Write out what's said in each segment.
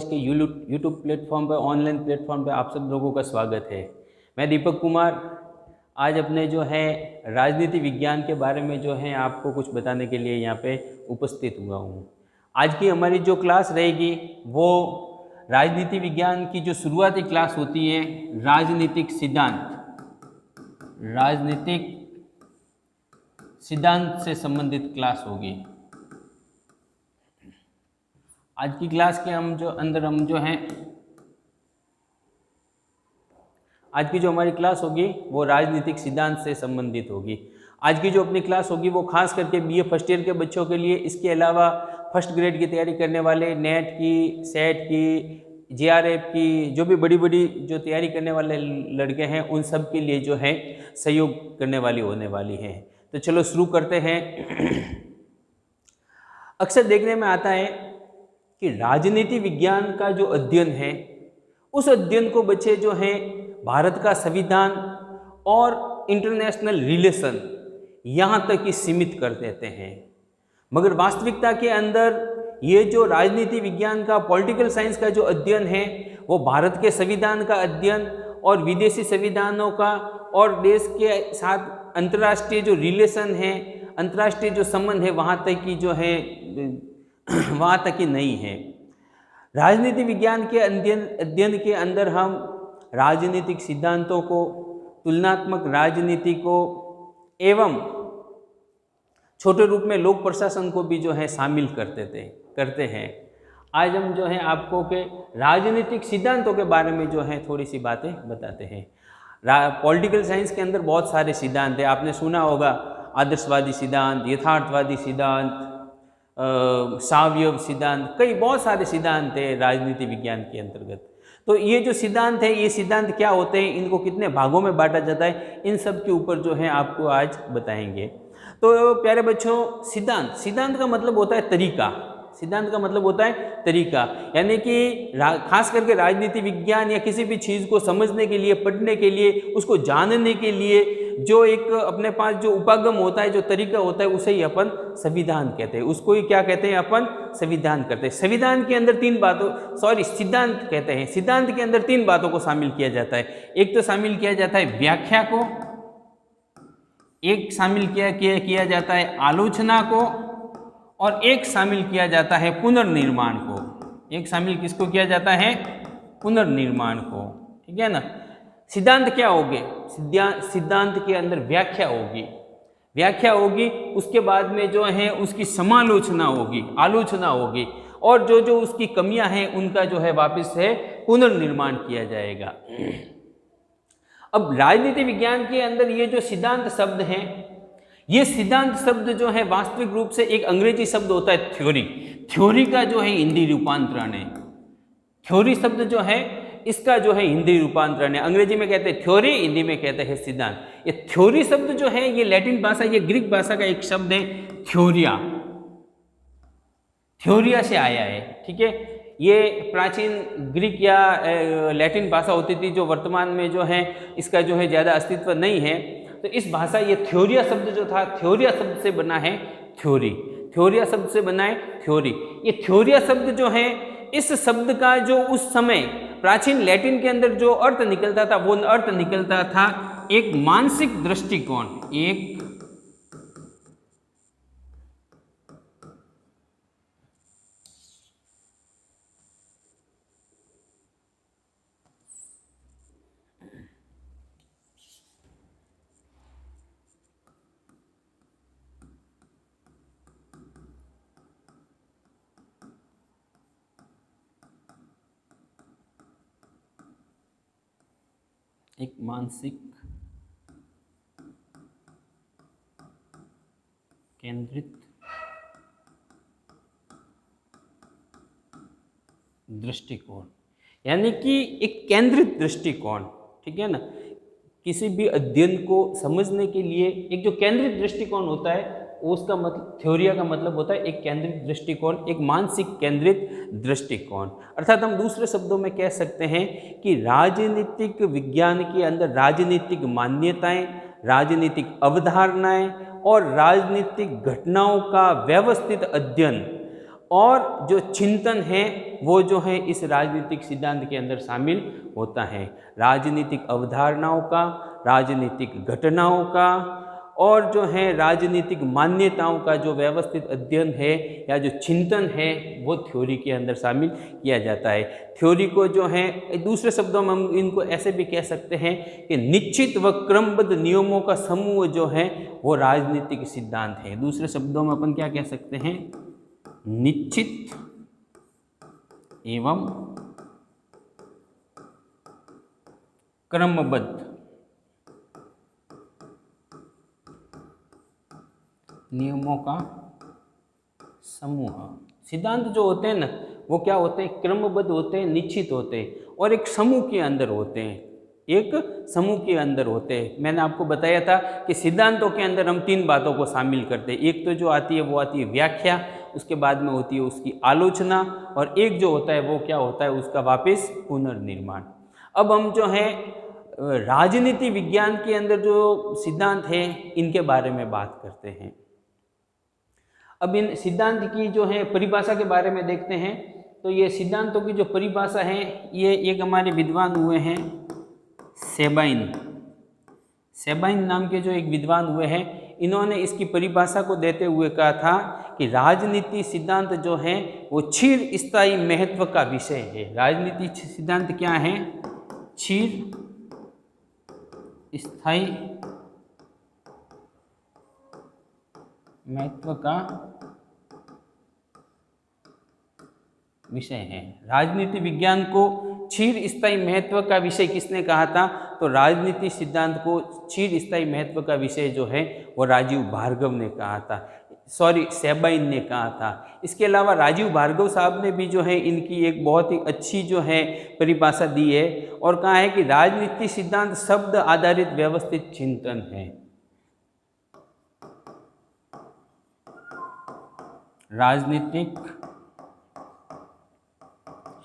के YouTube platform पर, online platform पर आप सब लोगों का स्वागत है। मैं दीपक कुमार आज अपने जो है राजनीति विज्ञान के बारे में जो है आपको कुछ बताने के लिए यहाँ पे उपस्थित हुआ हूँ। आज की हमारी जो क्लास रहेगी वो राजनीति विज्ञान की जो शुरुआती क्लास होती है, राजनीतिक सिद्धांत से संबंधित क्लास होगी। आज की क्लास के आज की जो हमारी क्लास होगी वो राजनीतिक सिद्धांत से संबंधित होगी। आज की जो अपनी क्लास होगी वो खास करके बीए फर्स्ट ईयर के बच्चों के लिए, इसके अलावा फर्स्ट ग्रेड की तैयारी करने वाले, नेट की, सेट की, जेआरएफ की, जो भी बड़ी बड़ी जो तैयारी करने वाले लड़के हैं उन सब के लिए जो है सहयोग करने वाली होने वाली है। तो चलो शुरू करते हैं। अक्सर देखने में आता है कि राजनीति विज्ञान का जो अध्ययन है उस अध्ययन को बच्चे जो हैं भारत का संविधान और इंटरनेशनल रिलेशन यहाँ तक ही सीमित कर देते हैं, मगर वास्तविकता के अंदर ये जो राजनीति विज्ञान का, पॉलिटिकल साइंस का जो अध्ययन है वो भारत के संविधान का अध्ययन और विदेशी संविधानों का और देश के साथ अंतर्राष्ट्रीय जो रिलेशन है, अंतर्राष्ट्रीय जो संबंध है वहाँ तक की जो है वहाँ तक ही नहीं है। राजनीति विज्ञान के अध्ययन के अंदर हम राजनीतिक सिद्धांतों को, तुलनात्मक राजनीति को एवं छोटे रूप में लोक प्रशासन को भी जो है शामिल करते हैं। आज हम जो है आपको के राजनीतिक सिद्धांतों के बारे में जो है थोड़ी सी बातें बताते हैं। पॉलिटिकल साइंस के अंदर बहुत सारे सिद्धांत हैं, आपने सुना होगा आदर्शवादी सिद्धांत, यथार्थवादी सिद्धांत, सावयव सिद्धांत, कई बहुत सारे सिद्धांत हैं राजनीति विज्ञान के अंतर्गत। तो ये जो सिद्धांत है, ये सिद्धांत क्या होते हैं, इनको कितने भागों में बांटा जाता है, इन सब के ऊपर जो है आपको आज बताएंगे। तो प्यारे बच्चों, सिद्धांत का मतलब होता है तरीका। सिद्धांत का मतलब होता है तरीका, यानी कि खास करके राजनीति विज्ञान या किसी भी चीज़ को समझने के लिए, पढ़ने के लिए, उसको जानने के लिए जो एक अपने पास जो उपागम होता है, जो तरीका होता है, उसे ही अपन संविधान कहते हैं। उसको ही क्या कहते हैं अपन? संविधान कहते हैं। संविधान के अंदर सिद्धांत कहते हैं। सिद्धांत के अंदर 3 बातों को शामिल किया जाता है। एक तो शामिल किया जाता है व्याख्या को, एक शामिल किया जाता है आलोचना को, और एक शामिल किया जाता है पुनर्निर्माण को। एक शामिल किसको किया जाता है? पुनर्निर्माण को। ठीक है ना। सिद्धांत क्या होंगे? सिद्धांत के अंदर व्याख्या होगी, उसके बाद में जो है उसकी समालोचना होगी, आलोचना होगी, और जो उसकी कमियां हैं उनका जो है वापस से पुनर्निर्माण किया जाएगा। अब राजनीति विज्ञान के अंदर ये जो सिद्धांत शब्द हैं, ये सिद्धांत शब्द जो है वास्तविक रूप से एक अंग्रेजी शब्द होता है थ्योरी का जो है हिंदी रूपांतरण है। थ्योरी शब्द जो है इसका जो है हिंदी रूपांतरण है। अंग्रेजी में कहते हैं थ्योरी, हिंदी में कहते हैं सिद्धांत। ये थ्योरी शब्द जो है ये लैटिन भाषा, ये ग्रीक भाषा का एक शब्द है थ्योरिया से आया है। ठीक है, ये प्राचीन ग्रीक या लैटिन भाषा होती थी, जो वर्तमान में जो है इसका जो है ज़्यादा अस्तित्व नहीं है। तो इस भाषा, ये थ्योरिया शब्द जो था, थ्योरिया शब्द से बना है थ्योरिया शब्द से बना है थ्योरी। ये थ्योरिया शब्द जो है, इस शब्द का जो उस समय प्राचीन लैटिन के अंदर जो अर्थ निकलता था, वो अर्थ निकलता था एक मानसिक दृष्टिकोण, एक मानसिक केंद्रित दृष्टिकोण, यानी कि एक केंद्रित दृष्टिकोण। ठीक है ना। किसी भी अध्ययन को समझने के लिए एक जो केंद्रित दृष्टिकोण होता है, उसका मतलब, थ्योरिया का मतलब होता है एक केंद्रित दृष्टिकोण, एक मानसिक केंद्रित दृष्टिकोण। अर्थात हम दूसरे शब्दों में कह सकते हैं कि राजनीतिक विज्ञान के अंदर राजनीतिक मान्यताएं, राजनीतिक अवधारणाएं और राजनीतिक घटनाओं का व्यवस्थित अध्ययन और जो चिंतन है वो जो है इस राजनीतिक सिद्धांत के अंदर शामिल होता है। राजनीतिक अवधारणाओं का, राजनीतिक घटनाओं का और जो है राजनीतिक मान्यताओं का जो व्यवस्थित अध्ययन है या जो चिंतन है वो थ्योरी के अंदर शामिल किया जाता है। थ्योरी को जो है दूसरे शब्दों में हम इनको ऐसे भी कह सकते हैं कि निश्चित व क्रमबद्ध नियमों का समूह जो है वो राजनीतिक सिद्धांत है। दूसरे शब्दों में अपन क्या कह सकते हैं, निश्चित एवं क्रमबद्ध नियमों का समूह। सिद्धांत जो होते हैं ना वो क्या होते हैं, क्रमबद्ध होते हैं, निश्चित होते हैं और एक समूह के अंदर होते हैं, एक समूह के अंदर होते हैं। मैंने आपको बताया था कि सिद्धांतों के अंदर हम 3 बातों को शामिल करते हैं। एक तो जो आती है वो आती है व्याख्या, उसके बाद में होती है उसकी आलोचना और एक जो होता है वो क्या होता है, उसका वापस पुनर्निर्माण। अब हम जो है राजनीति विज्ञान के अंदर जो सिद्धांत है इनके बारे में बात करते हैं। अब इन सिद्धांत की जो है परिभाषा के बारे में देखते हैं। तो ये सिद्धांतों की जो परिभाषा है ये एक हमारे विद्वान हुए हैं सेबाइन नाम के जो एक विद्वान हुए हैं, इन्होंने इसकी परिभाषा को देते हुए कहा था कि राजनीति सिद्धांत जो है वो चिर स्थायी महत्व का विषय है। राजनीति सिद्धांत क्या है, चिर स्थायी महत्व का विषय है। राजनीति विज्ञान को चिर स्थायी महत्व का विषय किसने कहा था, तो राजनीति सिद्धांत को चिर स्थायी महत्व का विषय जो है वो राजीव भार्गव ने कहा था, सेबाइन ने कहा था। इसके अलावा राजीव भार्गव साहब ने भी जो है इनकी एक बहुत ही अच्छी जो है परिभाषा दी है और कहा है कि राजनीति सिद्धांत शब्द आधारित व्यवस्थित चिंतन है। राजनीतिक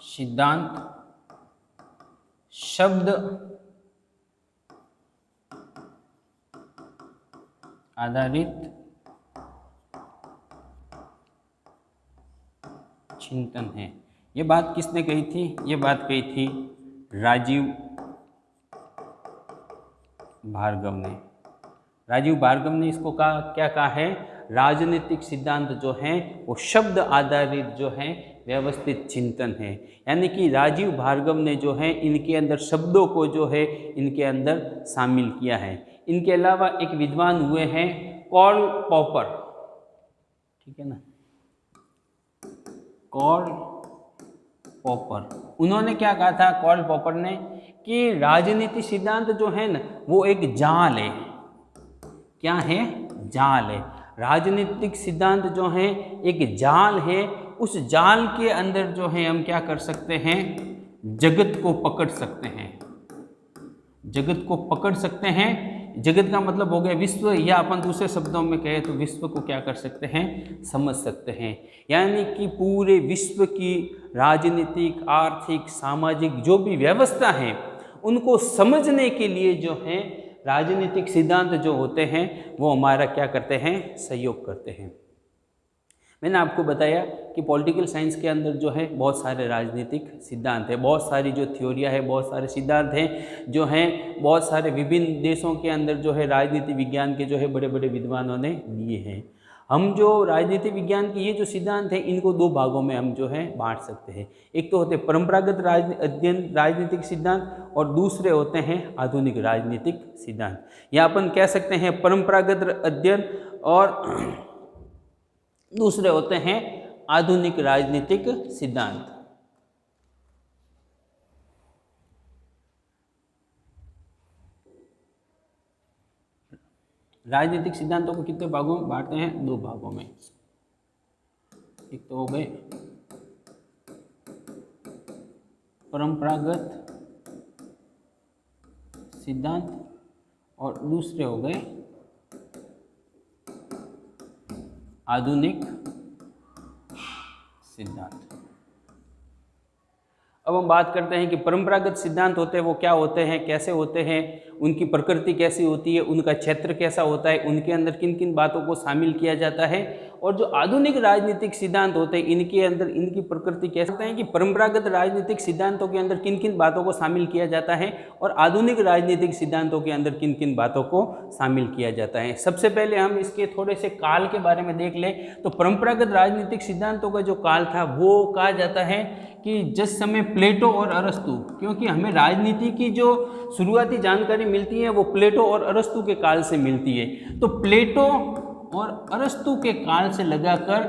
सिद्धांत शब्द आधारित चिंतन है। ये बात किसने कही थी, ये बात कही थी राजीव भार्गव ने। राजीव भार्गव ने इसको कहा, क्या कहा है, राजनीतिक सिद्धांत जो है वो शब्द आधारित जो है व्यवस्थित चिंतन है। यानी कि राजीव भार्गव ने जो है इनके अंदर शब्दों को जो है इनके अंदर शामिल किया है। इनके अलावा एक विद्वान हुए हैं कार्ल पॉपर, ठीक है ना, कार्ल पॉपर। उन्होंने क्या कहा था कार्ल पॉपर ने कि राजनीति सिद्धांत जो है ना वो एक जाल है। क्या है, जाल है। राजनीतिक सिद्धांत जो है एक जाल है। उस जाल के अंदर जो है हम क्या कर सकते हैं, जगत को पकड़ सकते हैं। जगत को पकड़ सकते हैं। जगत का मतलब हो गया विश्व, या अपन दूसरे शब्दों में कहें तो विश्व को क्या कर सकते हैं, समझ सकते हैं। यानी कि पूरे विश्व की राजनीतिक, आर्थिक, सामाजिक जो भी व्यवस्था है उनको समझने के लिए जो है राजनीतिक सिद्धांत जो होते हैं वो हमारा क्या करते हैं, सहयोग करते हैं। मैंने आपको बताया कि पॉलिटिकल साइंस के अंदर जो है बहुत सारे राजनीतिक सिद्धांत है, बहुत सारी जो थ्योरियाँ है, बहुत सारे सिद्धांत हैं जो हैं, बहुत सारे विभिन्न देशों के अंदर जो है राजनीति विज्ञान के जो है बड़े बड़े विद्वानों ने दिए हैं। हम जो राजनीति विज्ञान के ये जो सिद्धांत हैं इनको 2 भागों में हम जो है बांट सकते हैं। एक तो होते हैं परंपरागत अध्ययन राजनीतिक सिद्धांत और दूसरे होते हैं आधुनिक राजनीतिक सिद्धांत। या अपन कह सकते हैं परंपरागत अध्ययन और दूसरे होते हैं आधुनिक राजनीतिक सिद्धांत। राजनीतिक सिद्धांतों को कितने भागों में बांटते हैं, 2 भागों में। एक तो हो गए परंपरागत सिद्धांत और दूसरे हो गए आधुनिक सिद्धांत। अब हम बात करते हैं कि परंपरागत सिद्धांत होते हैं वो क्या होते हैं, कैसे होते हैं, उनकी प्रकृति कैसी होती है, उनका क्षेत्र कैसा होता है, उनके अंदर किन किन बातों को शामिल किया जाता है और जो आधुनिक राजनीतिक सिद्धांत होते हैं इनके अंदर इनकी प्रकृति कह सकते हैं कि परंपरागत राजनीतिक सिद्धांतों के अंदर किन किन बातों को शामिल किया जाता है और आधुनिक राजनीतिक सिद्धांतों के अंदर किन किन बातों को शामिल किया जाता है। सबसे पहले हम इसके थोड़े से काल के बारे में देख लें तो परंपरागत राजनीतिक सिद्धांतों का जो काल था वो कहा जाता है कि जिस समय प्लेटो और अरस्तु, क्योंकि हमें राजनीति की जो शुरुआती जानकारी मिलती है वो प्लेटो और अरस्तु के काल से मिलती है, तो प्लेटो और अरस्तु के काल से लगाकर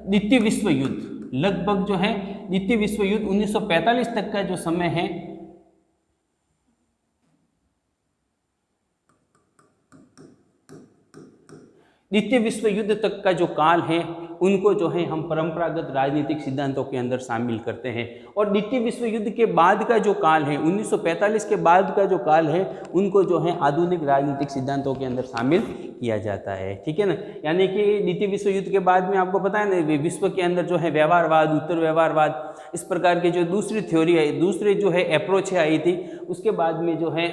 द्वितीय विश्व युद्ध लगभग जो है द्वितीय विश्व युद्ध 1945 तक का जो समय है, द्वितीय विश्व युद्ध तक का जो काल है उनको जो है हम परंपरागत राजनीतिक सिद्धांतों के अंदर शामिल करते हैं। और द्वितीय विश्व युद्ध के बाद का जो काल है 1945 के बाद का जो काल है उनको जो है आधुनिक राजनीतिक सिद्धांतों के अंदर शामिल किया जाता है, ठीक है ना। यानी कि द्वितीय विश्व युद्ध के बाद में आपको पता है ना विश्व के अंदर जो है व्यवहारवाद, उत्तर व्यवहारवाद, इस प्रकार के जो दूसरी थ्योरी आई, दूसरे जो है अप्रोच आई थी, उसके बाद में जो है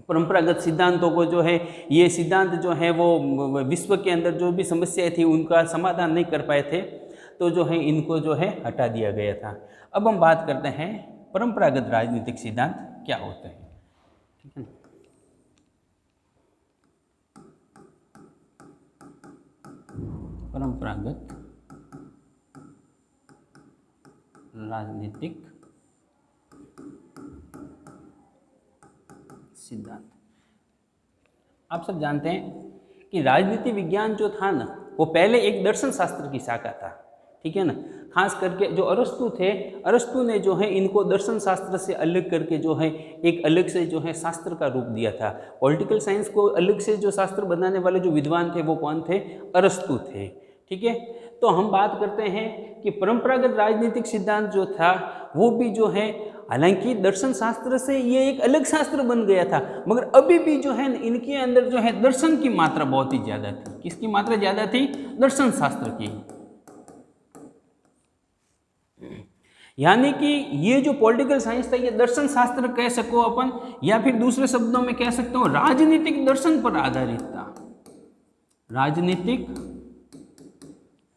परंपरागत सिद्धांतों को जो है ये सिद्धांत जो है वो विश्व के अंदर जो भी समस्याएं थी उनका समाधान नहीं कर पाए थे, तो जो है इनको जो है हटा दिया गया था। अब हम बात करते हैं परंपरागत राजनीतिक सिद्धांत क्या होते हैं, ठीक है। परंपरागत राजनीतिक सिद्धांत, आप सब जानते हैं कि राजनीति विज्ञान जो था ना वो पहले एक दर्शन शास्त्र की शाखा था, ठीक है ना। खास करके जो अरस्तु थे, अरस्तु ने जो है इनको दर्शन शास्त्र से अलग करके जो है एक अलग से जो है शास्त्र का रूप दिया था। पॉलिटिकल साइंस को अलग से जो शास्त्र बनाने वाले जो विद्वान थे वो कौन थे, अरस्तु थे, ठीक है। तो हम बात करते हैं कि परंपरागत राजनीतिक सिद्धांत जो था वो भी जो है हालांकि दर्शन शास्त्र से ये एक अलग शास्त्र बन गया था, मगर अभी भी जो है इनके अंदर जो है दर्शन की मात्रा बहुत ही ज़्यादा थी। किसकी मात्रा ज़्यादा थी? दर्शन शास्त्र की। यानी कि ये जो पॉलिटिकल साइंस था ये दर्शन शास्त्र कह सको अपन, या फिर दूसरे शब्दों में कह सकते हो राजनीतिक दर्शन पर आधारित था। राजनीतिक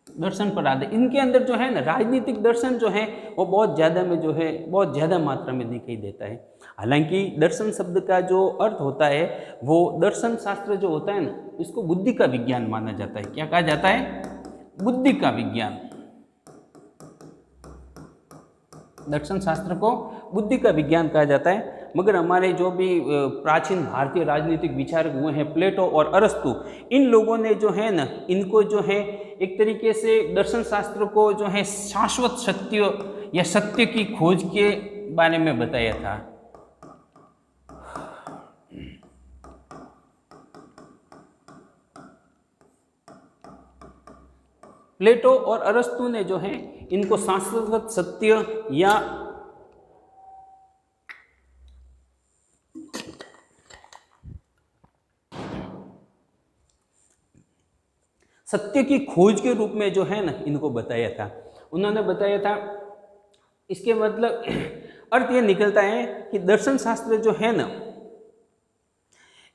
दर्शन पर आधारित, इनके अंदर जो है ना राजनीतिक दर्शन जो है वो बहुत ज़्यादा में जो है बहुत ज़्यादा मात्रा में दिखाई देता है। हालांकि दर्शन शब्द का जो अर्थ होता है वो दर्शन शास्त्र जो होता है ना इसको बुद्धि का विज्ञान माना जाता है। क्या कहा जाता है? बुद्धि का विज्ञान। दर्शन शास्त्र को बुद्धि का विज्ञान कहा जाता है। मगर हमारे जो भी प्राचीन भारतीय राजनीतिक विचारक हुए हैं प्लेटो और अरस्तु, इन लोगों ने जो है ना इनको जो है एक तरीके से दर्शन शास्त्र को जो है शाश्वत सत्य या सत्य की खोज के बारे में बताया था। प्लेटो और अरस्तु ने जो है इनको शाश्वत सत्य या सत्य की खोज के रूप में जो है ना इनको बताया था। उन्होंने बताया था, इसके मतलब अर्थ ये निकलता है कि दर्शन शास्त्र जो है ना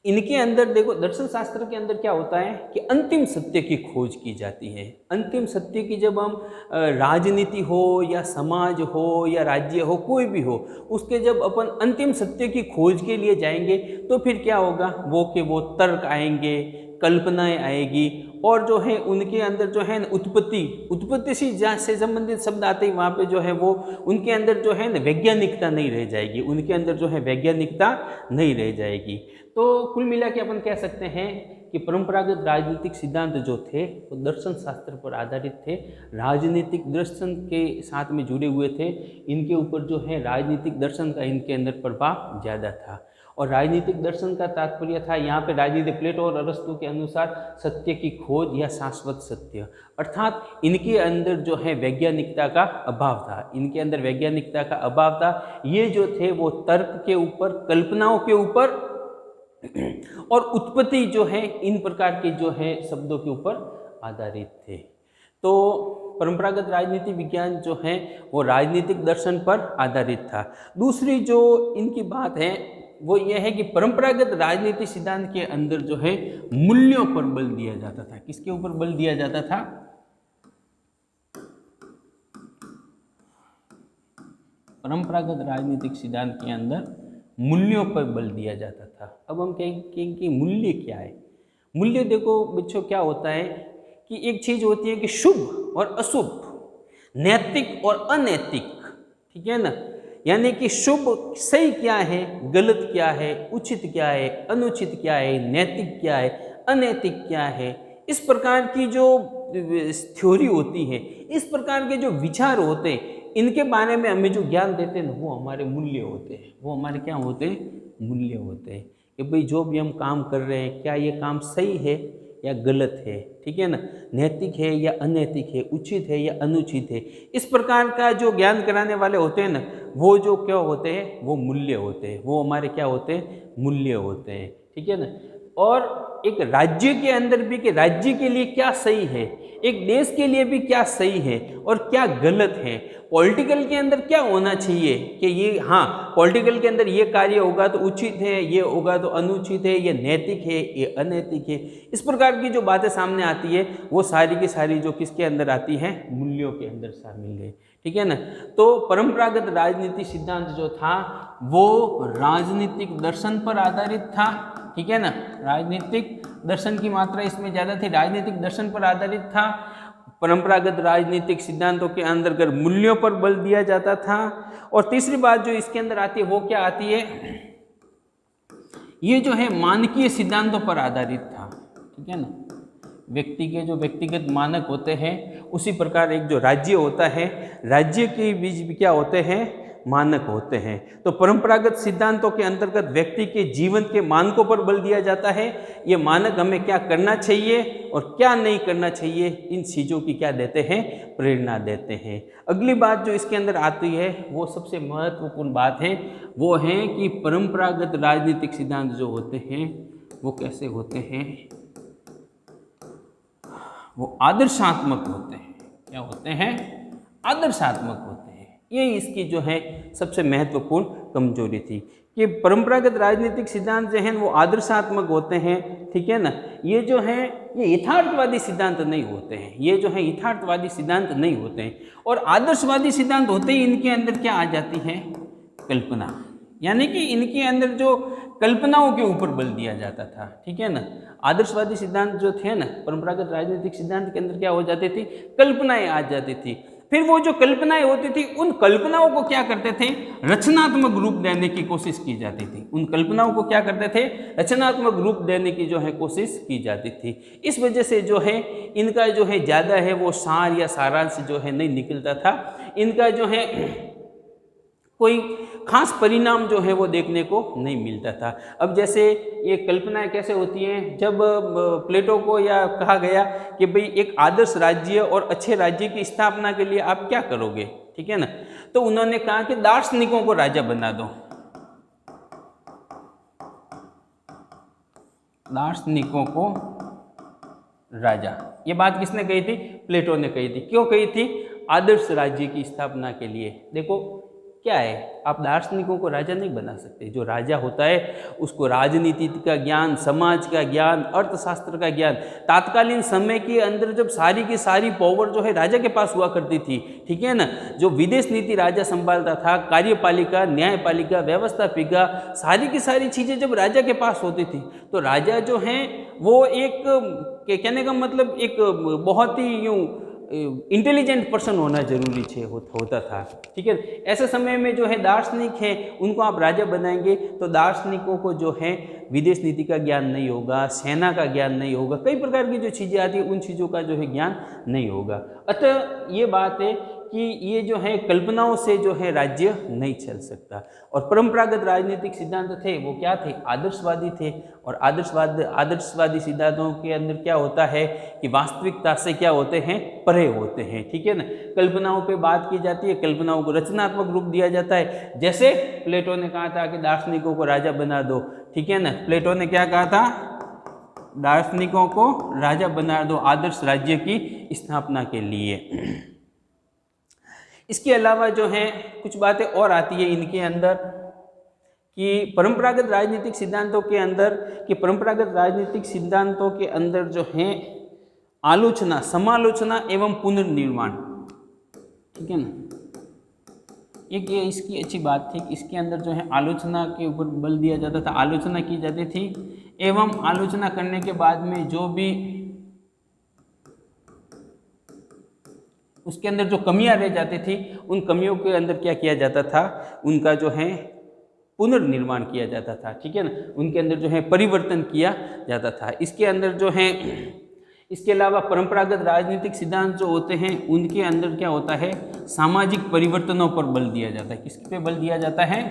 इनके अंदर देखो, दर्शन शास्त्र के अंदर क्या होता है कि अंतिम सत्य की खोज की जाती है। अंतिम सत्य की जब हम राजनीति हो या समाज हो या राज्य हो कोई भी हो, उसके जब अपन अंतिम सत्य की खोज के लिए जाएंगे तो फिर क्या होगा, वो तर्क आएंगे, कल्पनाएं आएगी, और जो है उनके अंदर जो है उत्पत्ति से संबंधित शब्द आते ही वहाँ पे जो है वो उनके अंदर जो है ना वैज्ञानिकता नहीं रह जाएगी, उनके अंदर जो है वैज्ञानिकता नहीं रह जाएगी। तो कुल मिला के अपन कह सकते हैं कि परंपरागत राजनीतिक सिद्धांत जो थे वो दर्शन शास्त्र पर आधारित थे, राजनीतिक दर्शन के साथ में जुड़े हुए थे। इनके ऊपर जो है राजनीतिक दर्शन का इनके अंदर प्रभाव ज़्यादा था। और राजनीतिक दर्शन का तात्पर्य था यहाँ पे राजनीतिक प्लेटो और अरस्तु के अनुसार सत्य की खोज या शाश्वत सत्य, अर्थात इनके अंदर जो है वैज्ञानिकता का अभाव था। इनके अंदर वैज्ञानिकता का अभाव था। ये जो थे वो तर्क के ऊपर, कल्पनाओं के ऊपर और उत्पत्ति जो है इन प्रकार के जो है शब्दों के ऊपर आधारित थे। तो परंपरागत राजनीति विज्ञान जो है वो राजनीतिक दर्शन पर आधारित था। दूसरी जो इनकी बात है वो ये है कि परंपरागत राजनीति सिद्धांत के अंदर जो है मूल्यों पर बल दिया जाता था। किसके ऊपर बल दिया जाता था? परंपरागत राजनीतिक सिद्धांत के अंदर मूल्यों पर बल दिया जाता था। अब हम कहेंगे कि मूल्य क्या है। मूल्य देखो बच्चों क्या होता है कि एक चीज होती है कि शुभ और अशुभ, नैतिक और अनैतिक, ठीक है ना। यानी कि शुभ सही क्या है, गलत क्या है, उचित क्या है, अनुचित क्या है, नैतिक क्या है, अनैतिक क्या है, इस प्रकार की जो थ्योरी होती है, इस प्रकार के जो विचार होते हैं, इनके बारे में हमें जो ज्ञान देते हैं वो हमारे मूल्य होते हैं। वो हमारे क्या होते हैं? मूल्य होते हैं कि भाई जो भी हम काम कर रहे हैं क्या ये काम सही है या गलत है, ठीक है ना, नैतिक है या अनैतिक है, उचित है या अनुचित है। इस प्रकार का जो ज्ञान कराने वाले होते हैं ना, वो जो क्या होते हैं? वो मूल्य होते हैं। वो हमारे क्या होते हैं? मूल्य होते हैं, ठीक है ना। और एक राज्य के अंदर भी कि राज्य के लिए क्या सही है, एक देश के लिए भी क्या सही है और क्या गलत है, पॉलिटिकल के अंदर क्या होना चाहिए कि ये हाँ पॉलिटिकल के अंदर ये कार्य होगा तो उचित है, ये होगा तो अनुचित है, ये नैतिक है, ये अनैतिक है। इस प्रकार की जो बातें सामने आती है वो सारी की सारी जो किसके अंदर आती है? मूल्यों के अंदर शामिल है, ठीक है ना। तो परंपरागत राजनीति सिद्धांत जो था वो राजनीतिक दर्शन पर आधारित था, ठीक है ना। राजनीतिक दर्शन की मात्रा इसमें ज़्यादा थी, राजनीतिक दर्शन पर आधारित था। परंपरागत राजनीतिक सिद्धांतों के अंतर्गत मूल्यों पर बल दिया जाता था। और तीसरी बात जो इसके अंदर आती है वो क्या आती है? ये जो है मानकीय सिद्धांतों पर आधारित था, ठीक है ना। व्यक्ति के जो व्यक्तिगत मानक होते हैं उसी प्रकार एक जो राज्य होता है, राज्य के बीच भी क्या होते हैं? मानक होते हैं। तो परंपरागत सिद्धांतों के अंतर्गत व्यक्ति के जीवन के मानकों पर बल दिया जाता है। ये मानक हमें क्या करना चाहिए और क्या नहीं करना चाहिए, इन चीज़ों की क्या देते हैं? प्रेरणा देते हैं। अगली बात जो इसके अंदर आती है वो सबसे महत्वपूर्ण बात है, वो है कि परंपरागत राजनीतिक सिद्धांत जो होते हैं वो कैसे होते हैं? वो आदर्शात्मक होते हैं। क्या होते हैं? आदर्शात्मक होते हैं। ये इसकी जो है सबसे महत्वपूर्ण कमजोरी थी कि परंपरागत राजनीतिक सिद्धांत जो हैं वो आदर्शात्मक होते हैं, ठीक है ना। ये जो है ये यथार्थवादी सिद्धांत नहीं होते हैं, ये जो है यथार्थवादी सिद्धांत नहीं होते हैं। और आदर्शवादी सिद्धांत होते ही इनके अंदर क्या आ जाती है? कल्पना। यानी कि इनके अंदर जो कल्पनाओं के ऊपर बल दिया जाता था, ठीक है ना। आदर्शवादी सिद्धांत जो थे ना, परंपरागत राजनीतिक सिद्धांत के अंदर क्या हो जाती थी? कल्पनाएं आ जाती थी। फिर वो जो कल्पनाएं होती थी उन कल्पनाओं को क्या करते थे? रचनात्मक रूप देने की कोशिश की जाती थी। उन कल्पनाओं को क्या करते थे? रचनात्मक रूप देने की जो है कोशिश की जाती थी। इस वजह से जो है इनका जो है ज़्यादा है वो सार या सारांश जो है नहीं निकलता था। इनका जो है कोई खास परिणाम जो है वो देखने को नहीं मिलता था। अब जैसे ये कल्पनाएं कैसे होती हैं, जब प्लेटो को या कहा गया कि भाई एक आदर्श राज्य और अच्छे राज्य की स्थापना के लिए आप क्या करोगे, ठीक है ना, तो उन्होंने कहा कि दार्शनिकों को राजा बना दो। दार्शनिकों को राजा, ये बात किसने कही थी? प्लेटो ने कही थी। क्यों कही थी? आदर्श राज्य की स्थापना के लिए। देखो क्या है, आप दार्शनिकों को राजा नहीं बना सकते। जो राजा होता है उसको राजनीति का ज्ञान, समाज का ज्ञान, अर्थशास्त्र का ज्ञान, तात्कालीन समय के अंदर जब सारी की सारी पावर जो है राजा के पास हुआ करती थी, ठीक है ना, जो विदेश नीति राजा संभालता था, कार्यपालिका, न्यायपालिका, व्यवस्थापिका, सारी की सारी चीज़ें जब राजा के पास होती थी तो राजा जो हैं वो एक कहने का मतलब एक बहुत ही यूँ इंटेलिजेंट पर्सन होना जरूरी है होता था, ठीक है। ऐसे समय में जो है दार्शनिक है उनको आप राजा बनाएंगे तो दार्शनिकों को जो है विदेश नीति का ज्ञान नहीं होगा, सेना का ज्ञान नहीं होगा, कई प्रकार की जो चीज़ें आती है उन चीज़ों का जो है ज्ञान नहीं होगा। अतः ये बात है कि ये जो है कल्पनाओं से जो है राज्य नहीं चल सकता। और परंपरागत राजनीतिक सिद्धांत थे वो क्या थे? आदर्शवादी थे। और आदर्शवादी सिद्धांतों के अंदर क्या होता है कि वास्तविकता से क्या होते हैं? परे होते हैं, ठीक है ना। कल्पनाओं पे बात की जाती है, कल्पनाओं को रचनात्मक रूप दिया जाता है। जैसे प्लेटो ने कहा था कि दार्शनिकों को राजा बना दो, ठीक है ना। प्लेटो ने क्या कहा था? दार्शनिकों को राजा बना दो आदर्श राज्य की स्थापना के लिए। इसके अलावा जो है कुछ बातें और आती है इनके अंदर कि परंपरागत राजनीतिक सिद्धांतों के अंदर जो है आलोचना, समालोचना एवं पुनर्निर्माण, ठीक है ना, एक ये इसकी अच्छी बात थी कि इसके अंदर जो है आलोचना के ऊपर बल दिया जाता था, आलोचना की जाती थी एवं आलोचना करने के बाद में जो भी उसके अंदर जो कमियां रह जाती थी, उन कमियों के अंदर क्या किया जाता था, उनका जो है पुनर्निर्माण किया जाता था, ठीक है ना, उनके अंदर जो है परिवर्तन किया जाता था। इसके अंदर जो है, इसके अलावा परंपरागत राजनीतिक सिद्धांत जो होते हैं उनके अंदर क्या होता है, सामाजिक परिवर्तनों पर बल दिया जाता है। किसके पे बल दिया जाता है?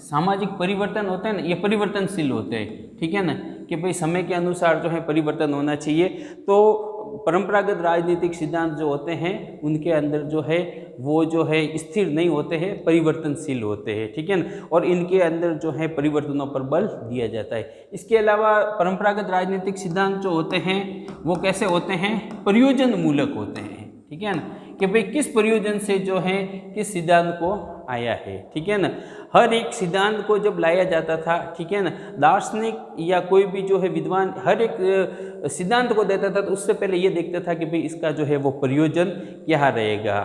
सामाजिक परिवर्तन होते हैं ना, ये परिवर्तनशील होते हैं, ठीक है ना, कि भाई समय के अनुसार जो है परिवर्तन होना चाहिए। तो परंपरागत राजनीतिक सिद्धांत जो होते हैं उनके अंदर जो है वो जो है स्थिर नहीं होते हैं, परिवर्तनशील होते हैं, ठीक है ना, और इनके अंदर जो है परिवर्तनों पर बल दिया जाता है। इसके अलावा परंपरागत राजनीतिक सिद्धांत जो होते हैं वो कैसे होते हैं, प्रयोजन मूलक होते हैं, ठीक है ना, कि भाई किस प्रयोजन से जो है किस सिद्धांत को आया है, ठीक है ना। हर एक सिद्धांत को जब लाया जाता था, ठीक है ना, दार्शनिक या कोई भी जो है विद्वान हर एक सिद्धांत को देता था तो उससे पहले ये देखता था कि भाई इसका जो है वो प्रयोजन क्या रहेगा।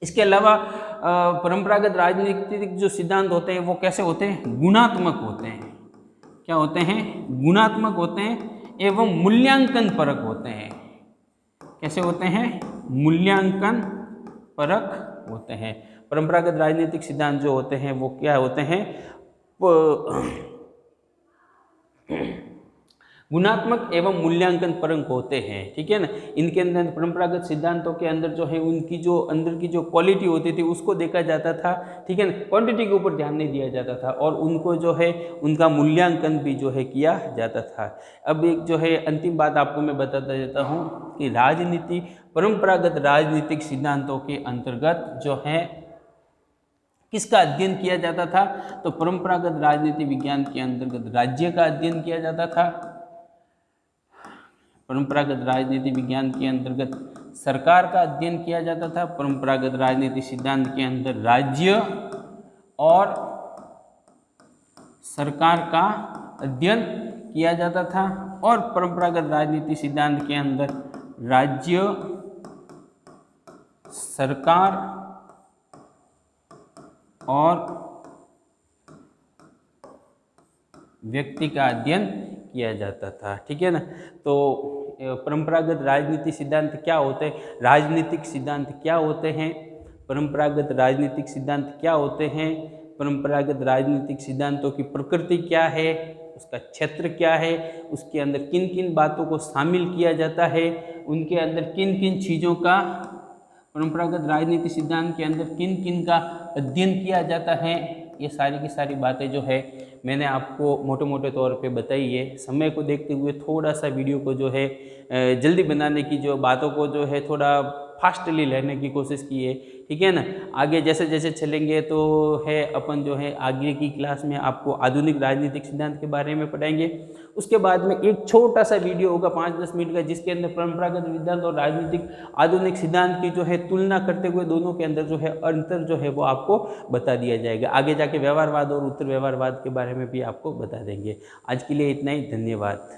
इसके अलावा परंपरागत राजनीतिक जो सिद्धांत होते हैं वो कैसे होते हैं, गुणात्मक होते हैं। क्या होते हैं? गुणात्मक होते हैं एवं मूल्यांकन परक होते हैं। कैसे होते हैं? मूल्यांकन परक होते हैं। परंपरागत राजनीतिक सिद्धांत जो होते हैं वो क्या होते हैं, गुणात्मक एवं मूल्यांकन परक होते हैं, ठीक है ना। इनके अंदर परंपरागत सिद्धांतों के अंदर जो है उनकी जो अंदर की जो क्वालिटी होती थी उसको देखा जाता था, ठीक है ना, क्वांटिटी के ऊपर ध्यान नहीं दिया जाता था और उनको जो है उनका मूल्यांकन भी जो है किया जाता था। अब एक जो है अंतिम बात आपको मैं बताता जाता हूँ कि राजनीति, परंपरागत राजनीतिक सिद्धांतों के अंतर्गत जो है किसका अध्ययन किया जाता था, तो परंपरागत राजनीति विज्ञान के अंतर्गत राज्य का अध्ययन किया जाता था। परंपरागत राजनीति विज्ञान के अंतर्गत सरकार का अध्ययन किया जाता था। परंपरागत राजनीति सिद्धांत के अंदर राज्य और सरकार का अध्ययन किया जाता था और परंपरागत राजनीति सिद्धांत के अंदर राज्य, सरकार और व्यक्ति का अध्ययन किया जाता था, ठीक है ना। तो परंपरागत राजनीति सिद्धांत क्या होते हैं, राजनीतिक सिद्धांत क्या होते हैं, परंपरागत राजनीतिक सिद्धांत क्या होते हैं, परंपरागत राजनीतिक सिद्धांतों की प्रकृति क्या है, उसका क्षेत्र क्या है, उसके अंदर किन किन बातों को शामिल किया जाता है, उनके अंदर किन किन चीज़ों का, परंपरागत राजनीति सिद्धांत के अंदर किन किन का अध्ययन किया जाता है, ये सारी की सारी बातें जो है मैंने आपको मोटे मोटे तौर पे बताई है। समय को देखते हुए थोड़ा सा वीडियो को जो है जल्दी बनाने की, जो बातों को जो है थोड़ा फास्टली लेने की कोशिश की है, ठीक है ना। आगे जैसे जैसे चलेंगे तो है अपन जो है आगे की क्लास में आपको आधुनिक राजनीतिक सिद्धांत के बारे में पढ़ाएंगे। उसके बाद में एक छोटा सा वीडियो होगा 5-10 मिनट का, जिसके अंदर परंपरागत सिद्धांत और राजनीतिक आधुनिक सिद्धांत की जो है तुलना करते हुए दोनों के अंदर जो है अंतर जो है वो आपको बता दिया जाएगा। आगे जाके व्यवहारवाद और उत्तर व्यवहारवाद के बारे में भी आपको बता देंगे। आज के लिए इतना ही, धन्यवाद।